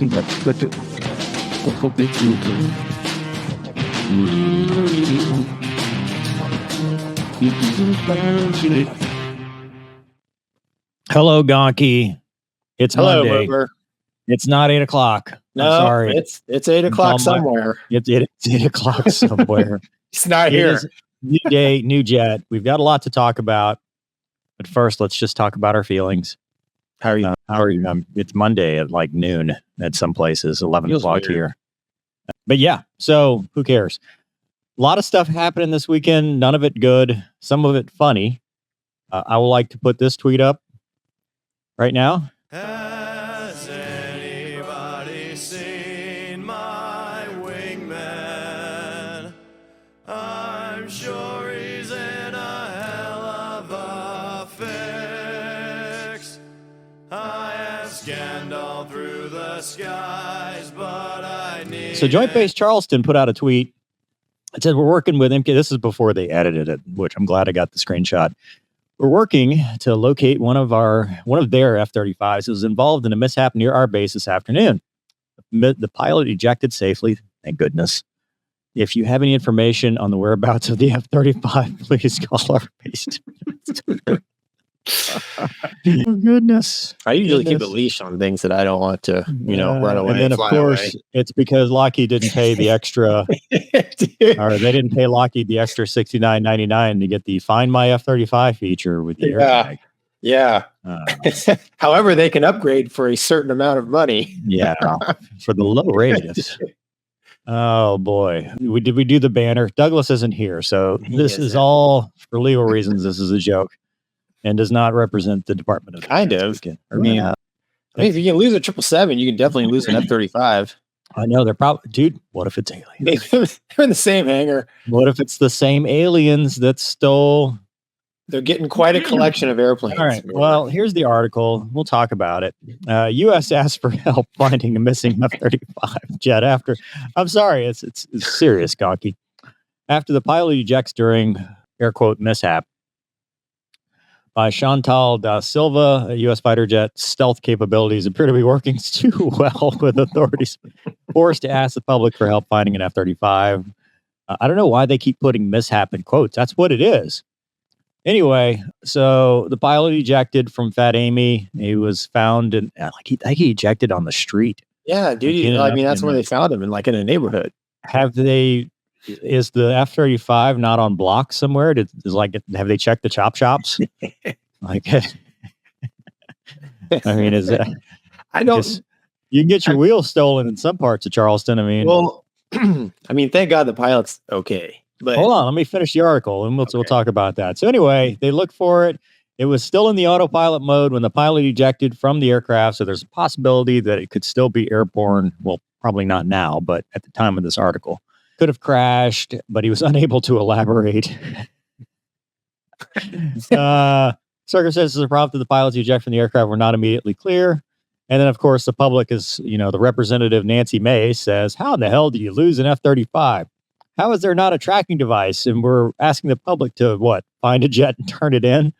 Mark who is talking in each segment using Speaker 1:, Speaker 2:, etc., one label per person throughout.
Speaker 1: Hello, Gonky. It's
Speaker 2: Hello,
Speaker 1: Monday.
Speaker 2: Boomer.
Speaker 1: It's not 8 o'clock.
Speaker 2: No,
Speaker 1: I'm sorry.
Speaker 2: it's 8 o'clock somewhere.
Speaker 1: It's 8 o'clock somewhere.
Speaker 2: It's not
Speaker 1: It
Speaker 2: here.
Speaker 1: is new day, new jet. We've got a lot to talk about. But first, let's just talk about our feelings.
Speaker 2: How are you?
Speaker 1: How are you? It's Monday at like noon at some places, 11
Speaker 2: Feels
Speaker 1: o'clock
Speaker 2: weird.
Speaker 1: here. But yeah, so who cares? A lot of stuff happening this weekend. None of it good. Some of it funny. I would like to put this tweet up right now.
Speaker 3: Has anybody seen my wingman? I'm sure he's in a hell of a fix. I have scanned all through the skies, but I need.
Speaker 1: So Joint Base Charleston put out a tweet. It said, we're working with MK. This is before they edited it, which I'm glad I got the screenshot. We're working to locate one of their F-35s who was involved in a mishap near our base this afternoon. The pilot ejected safely, thank goodness. If you have any information on the whereabouts of the F-35, please call our base. Oh, goodness.
Speaker 2: I usually keep a leash on things that I don't want to, run away.
Speaker 1: And then, of course, it's because Lockheed didn't pay the extra, or they didn't pay Lockheed the extra $69.99 to get the Find My F-35 feature with the airbag.
Speaker 2: Yeah. However, they can upgrade for a certain amount of money.
Speaker 1: Yeah, for the low radius. Oh boy, did we do the banner? Douglas isn't here, so this is all for legal reasons. This is a joke, and does not represent the Department of
Speaker 2: Kind of.
Speaker 1: I mean,
Speaker 2: if you can lose a 777, you can definitely lose an F-35.
Speaker 1: I know they're probably, dude. What if it's aliens?
Speaker 2: They're in the same hangar.
Speaker 1: What if it's the same aliens that stole?
Speaker 2: They're getting quite a collection of airplanes.
Speaker 1: All right. Well, here's the article. We'll talk about it. U.S. asked for help finding a missing F-35 jet after. I'm sorry, it's serious, Gonky. After the pilot ejects during air quote mishap by Chantal da Silva, a U.S. fighter jet stealth capabilities appear to be working too well, with authorities forced to ask the public for help finding an F-35. I don't know why they keep putting mishap in quotes. That's what it is. Anyway, so the pilot ejected from Fat Amy. He was found in, I think he ejected on the street.
Speaker 2: Yeah, dude. That's where they found him, in a neighborhood.
Speaker 1: Is the F-35 not on block somewhere? Have they checked the chop shops? I mean, is that?
Speaker 2: I don't.
Speaker 1: You can get your wheels stolen in some parts of Charleston. I mean,
Speaker 2: well, thank God the pilot's okay. But
Speaker 1: hold on, let me finish the article, and we'll talk about that. So anyway, they looked for it. It was still in the autopilot mode when the pilot ejected from the aircraft, so there's a possibility that it could still be airborne. Well, probably not now, but at the time of this article. Could have crashed, but he was unable to elaborate. Circumstances that prompted the pilot to eject from the aircraft were not immediately clear. And then, of course, the public is, the representative Nancy May says, how in the hell do you lose an F-35? How is there not a tracking device? And we're asking the public to find a jet and turn it in?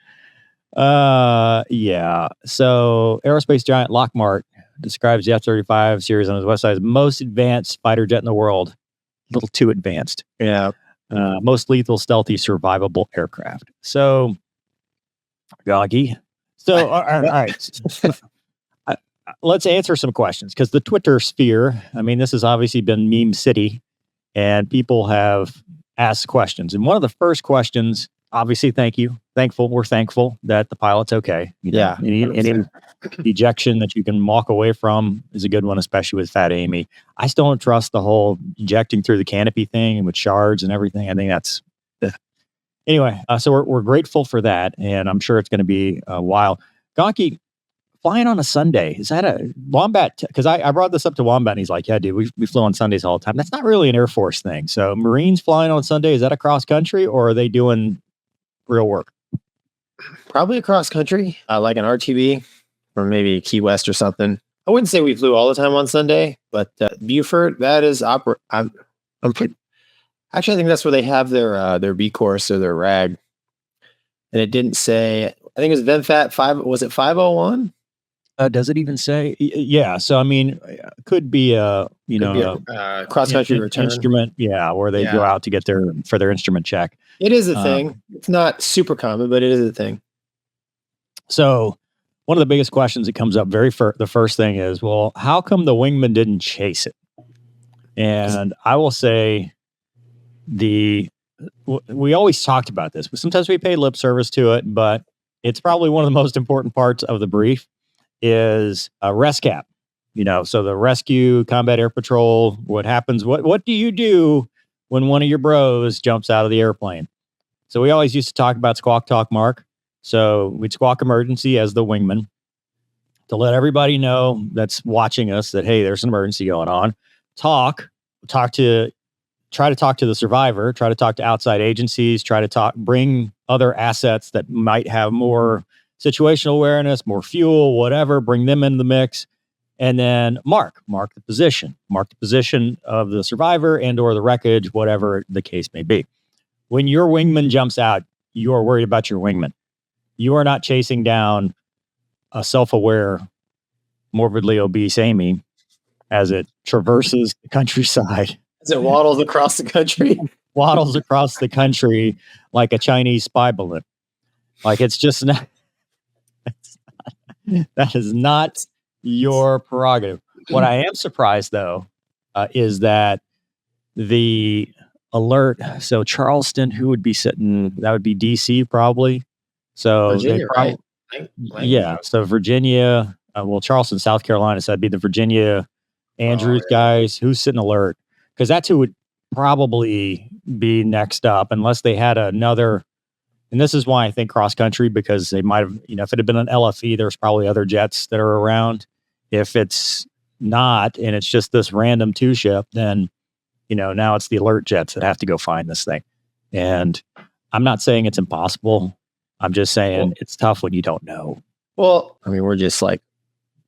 Speaker 1: Yeah. So aerospace giant Lockheed describes the F-35 series on his website as most advanced fighter jet in the world. A little too advanced.
Speaker 2: Yeah.
Speaker 1: Most lethal, stealthy, survivable aircraft. So, Goggy. So, all right. Let's answer some questions, because the Twitter sphere, this has obviously been meme city. And people have asked questions. And one of the first questions, obviously, we're thankful that the pilot's okay. Any ejection that you can walk away from is a good one, especially with Fat Amy. I still don't trust the whole ejecting through the canopy thing and with shards and everything. I think that's... Anyway, so we're grateful for that. And I'm sure it's going to be a while. Gonky, flying on a Sunday, is that a Wombat? Because I brought this up to Wombat, and he's like, yeah, dude, we flew on Sundays all the time. That's not really an Air Force thing. So Marines flying on Sunday, is that across country, or are they doing real work?
Speaker 2: Probably across country, like an RTB or maybe Key West or something. I wouldn't say we flew all the time on Sunday, but Beaufort, that is Actually, I think that's where they have their B course or their RAG. And it didn't say, I think it was VenFat 5, was it 501?
Speaker 1: Does it even say? Yeah. So I mean, could be a
Speaker 2: Cross country return
Speaker 1: instrument. Yeah, where they go out to get their instrument check.
Speaker 2: It is a thing. It's not super common, but it is a thing.
Speaker 1: So one of the biggest questions that comes up the first thing is, well, how come the wingman didn't chase it? And I will say we always talked about this, but sometimes we pay lip service to it, but it's probably one of the most important parts of the brief is a RESCAP. So the rescue, combat air patrol, what happens, what do you do when one of your bros jumps out of the airplane? So we always used to talk about squawk talk, Mark. So we'd squawk emergency as the wingman to let everybody know that's watching us that, hey, there's an emergency going on. Try to talk to the survivor, try to talk to outside agencies, bring other assets that might have more situational awareness, more fuel, whatever, bring them into the mix. And then mark the position of the survivor and or the wreckage, whatever the case may be. When your wingman jumps out, you are worried about your wingman. You are not chasing down a self-aware, morbidly obese Amy as it traverses the countryside.
Speaker 2: As it waddles across the country.
Speaker 1: Waddles across the country like a Chinese spy balloon. Like it's just not. That is not your prerogative. What I am surprised, though, is that the alert. So Charleston, who would be sitting? That would be DC, probably. So
Speaker 2: Virginia, right?
Speaker 1: Yeah. So Virginia. Charleston, South Carolina. So that'd be the Virginia Andrews guys. Who's sitting alert? Because that's who would probably be next up, unless they had another. And this is why I think cross country, because they might have, if it had been an LFE, there's probably other jets that are around. If it's not, and it's just this random two ship, then, now it's the alert jets that have to go find this thing. And I'm not saying it's impossible. I'm just saying it's tough when you don't know.
Speaker 2: Well, I mean, we're just like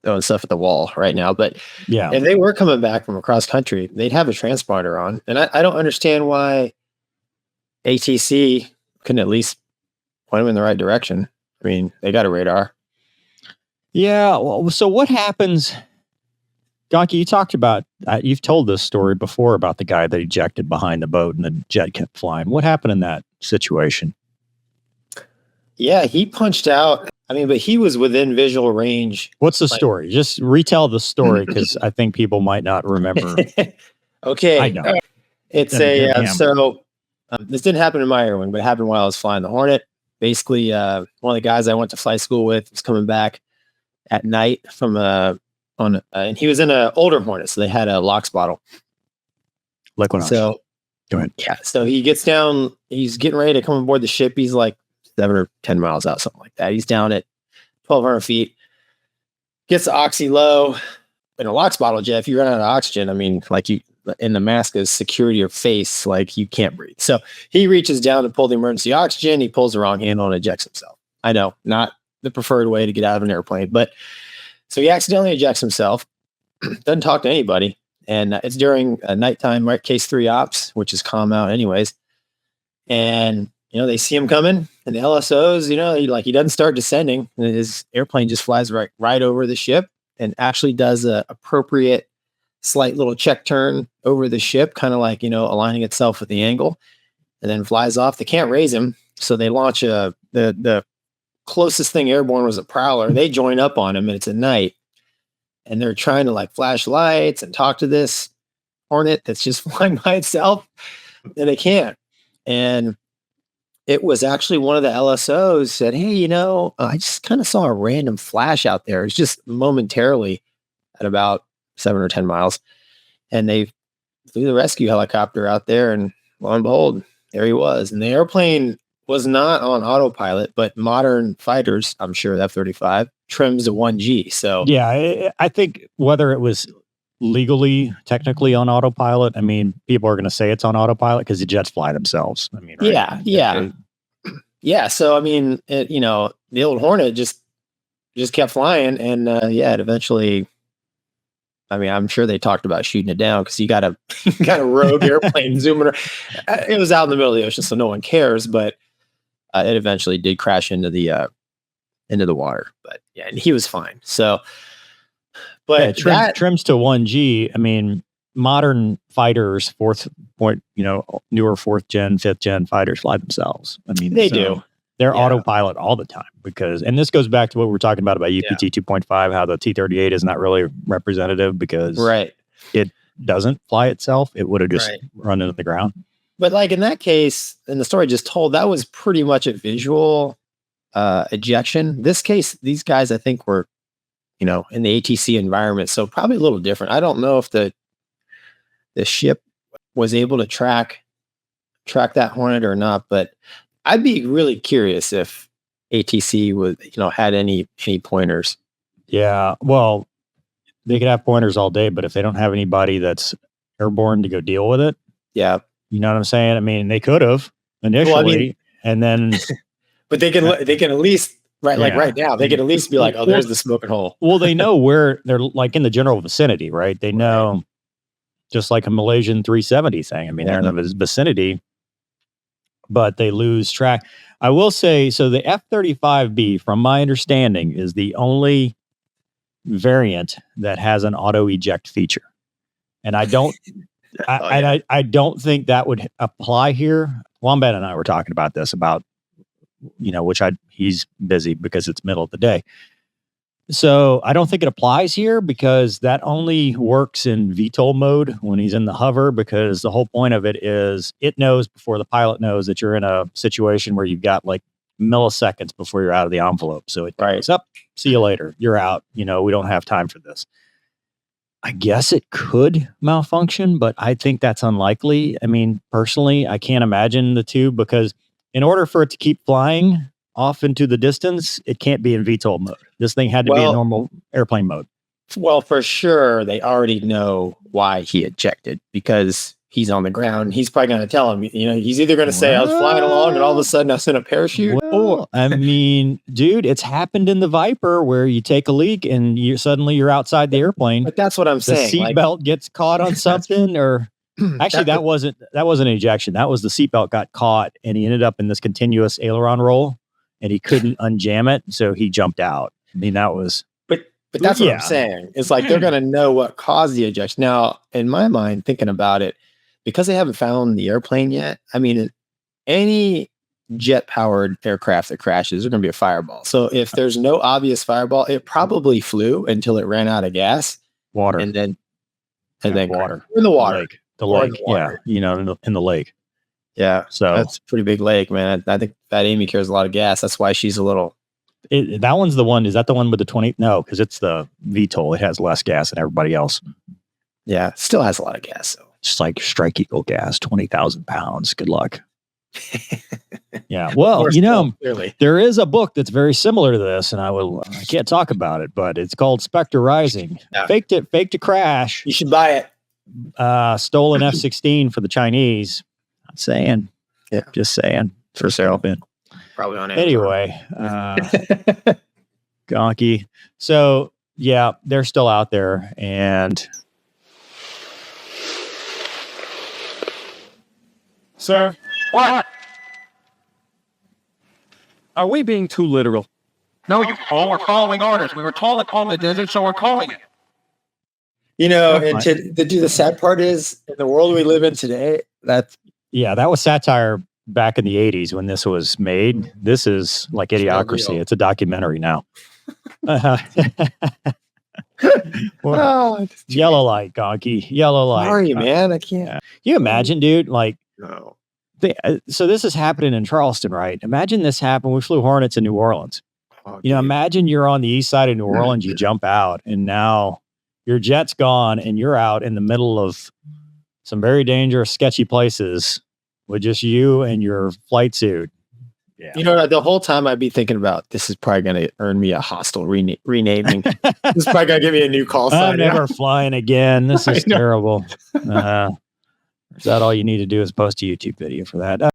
Speaker 2: throwing stuff at the wall right now, but
Speaker 1: yeah,
Speaker 2: if they were coming back from across country, they'd have a transponder on. And I don't understand why ATC couldn't at least point them in the right direction. I mean, they got a radar.
Speaker 1: Yeah. Well, so what happens? Donkey, you talked about, you've told this story before about the guy that ejected behind the boat and the jet kept flying. What happened in that situation?
Speaker 2: Yeah, he punched out. I mean, but he was within visual range.
Speaker 1: What's the story? Just retell the story, because I think people might not remember.
Speaker 2: Okay.
Speaker 1: I know.
Speaker 2: It's this didn't happen in my air wing, but it happened while I was flying the Hornet. Basically, one of the guys I went to flight school with was coming back at night from and he was in an older Hornet, so they had a LOX bottle.
Speaker 1: Liquid.
Speaker 2: So
Speaker 1: go ahead.
Speaker 2: Yeah, so he gets down. He's getting ready to come aboard the ship. He's like 7 or 10 miles out, something like that. He's down at 1,200 feet. Gets the oxy low. In a LOX bottle jet, if you run out of oxygen, I mean, like in the mask is secure to your face, like you can't breathe. So he reaches down to pull the emergency oxygen. He pulls the wrong handle and ejects himself. I know, not the preferred way to get out of an airplane, but so he accidentally ejects himself, doesn't talk to anybody. And it's during a nighttime, right? Case 3 ops, which is calm out anyways. And, they see him coming, and the LSOs, he doesn't start descending, and his airplane just flies right over the ship and actually does a appropriate slight little check turn over the ship, kind of like, aligning itself with the angle, and then flies off. They can't raise him. So they launch the closest thing airborne was a Prowler. They join up on him, and it's at night, and they're trying to like flash lights and talk to this Hornet that's just flying by itself, and they can't. And it was actually one of the LSOs said, hey, I just kind of saw a random flash out there. It's just momentarily at about 7 or 10 miles. And they flew the rescue helicopter out there, and lo and behold, there he was. And the airplane was not on autopilot, but modern fighters, I'm sure the F-35 trims to 1G. So
Speaker 1: yeah, I think whether it was technically on autopilot, I mean, people are going to say it's on autopilot because the jets fly themselves. I mean, right?
Speaker 2: Yeah. So I mean, the old Hornet just kept flying, and it eventually. I mean, I'm sure they talked about shooting it down because you got a rogue airplane zooming around. It was out in the middle of the ocean, so no one cares. But it eventually did crash into the into the water. But yeah, and he was fine. So, but
Speaker 1: trims to 1G. I mean, modern fighters, newer 4th gen, 5th gen fighters fly themselves. I mean,
Speaker 2: they do.
Speaker 1: They're autopilot all the time and this goes back to what we were talking about UPT 2.5, how the T-38 is not really representative because it doesn't fly itself. It would have just run into the ground.
Speaker 2: But like in that case, in the story just told, that was pretty much a visual ejection. This case, these guys, I think, were, in the ATC environment. So probably a little different. I don't know if the ship was able to track that Hornet or not, but I'd be really curious if ATC was, had any pointers.
Speaker 1: Yeah. Well, they could have pointers all day, but if they don't have anybody that's airborne to go deal with it.
Speaker 2: Yeah.
Speaker 1: You know what I'm saying? I mean, they could have initially, and then,
Speaker 2: but they can at least right now they can at least be like, oh, there's the smoking hole.
Speaker 1: Well, they know where they're like in the general vicinity, right? They know, just like a Malaysian 370 thing. I mean, they're in the vicinity, but they lose track. I will say, so the F-35B, from my understanding, is the only variant that has an auto eject feature, and I don't. I don't think that would apply here. Wombat and I were talking about this he's busy because it's middle of the day. So I don't think it applies here because that only works in VTOL mode when he's in the hover, because the whole point of it is it knows before the pilot knows that you're in a situation where you've got like milliseconds before you're out of the envelope. So it goes up, see you later. You're out. We don't have time for this. I guess it could malfunction, but I think that's unlikely. I mean, personally, I can't imagine the two, because in order for it to keep flying off into the distance, it can't be in VTOL mode. This thing had to be in normal airplane mode.
Speaker 2: Well, for sure, they already know why he ejected, because he's on the ground. He's probably going to tell him, he's either going to say, I was flying along and all of a sudden I was in a parachute.
Speaker 1: Well, I mean, dude, it's happened in the Viper where you take a leak and you're outside the airplane.
Speaker 2: But that's what I'm saying.
Speaker 1: The seatbelt gets caught on something, or actually that wasn't an ejection. That was the seatbelt got caught and he ended up in this continuous aileron roll and he couldn't unjam it. So he jumped out. I mean, that was...
Speaker 2: But that's what I'm saying. It's like they're going to know what caused the ejection. Now, in my mind, thinking about it, because they haven't found the airplane yet, I mean, any jet-powered aircraft that crashes, there's going to be a fireball. So if there's no obvious fireball, it probably flew until it ran out of gas.
Speaker 1: Water.
Speaker 2: And then
Speaker 1: water.
Speaker 2: In the water.
Speaker 1: The lake. Yeah. In the lake.
Speaker 2: Yeah.
Speaker 1: So
Speaker 2: that's a pretty big lake, man. I think Fat Amy carries a lot of gas. That's why she's a little...
Speaker 1: that one's the one. Is that the one with the 20? No, because it's the VTOL. It has less gas than everybody else.
Speaker 2: Yeah, still has a lot of gas. So.
Speaker 1: Just like Strike Eagle gas, 20,000 pounds. Good luck. Yeah. Well,
Speaker 2: clearly.
Speaker 1: There is a book that's very similar to this, and I can't talk about it, but it's called Spectre Rising.
Speaker 2: Yeah.
Speaker 1: Faked to crash.
Speaker 2: You should buy it.
Speaker 1: Stolen F-16 for the Chinese. Not saying.
Speaker 2: Yeah.
Speaker 1: Just saying.
Speaker 2: For sale.
Speaker 1: Probably on Amazon. Anyway, gonky. So yeah, they're still out there, and
Speaker 4: sir, what? Are we being too literal?
Speaker 5: No, we're following orders. We were told to call the desert, so we're calling it.
Speaker 2: And to do the sad part is, in the world we live in today, that
Speaker 1: was satire back in the 80s when this was made. This is like Idiocracy. It's a documentary now. Yellow light, gonky. Yellow light.
Speaker 2: Sorry, man. I can't.
Speaker 1: Yeah. You imagine, dude, like,
Speaker 2: no.
Speaker 1: So this is happening in Charleston, right? Imagine this happened. We flew Hornets in New Orleans.
Speaker 2: Oh,
Speaker 1: imagine you're on the east side of New Orleans, you jump out, and now your jet's gone, and you're out in the middle of some very dangerous, sketchy places with just you and your flight suit. Yeah.
Speaker 2: The whole time I'd be thinking about, this is probably going to earn me a hostile renaming. This is probably going to give me a new call sign.
Speaker 1: I'm never flying again. This is terrible. Is that all you need to do is post a YouTube video for that?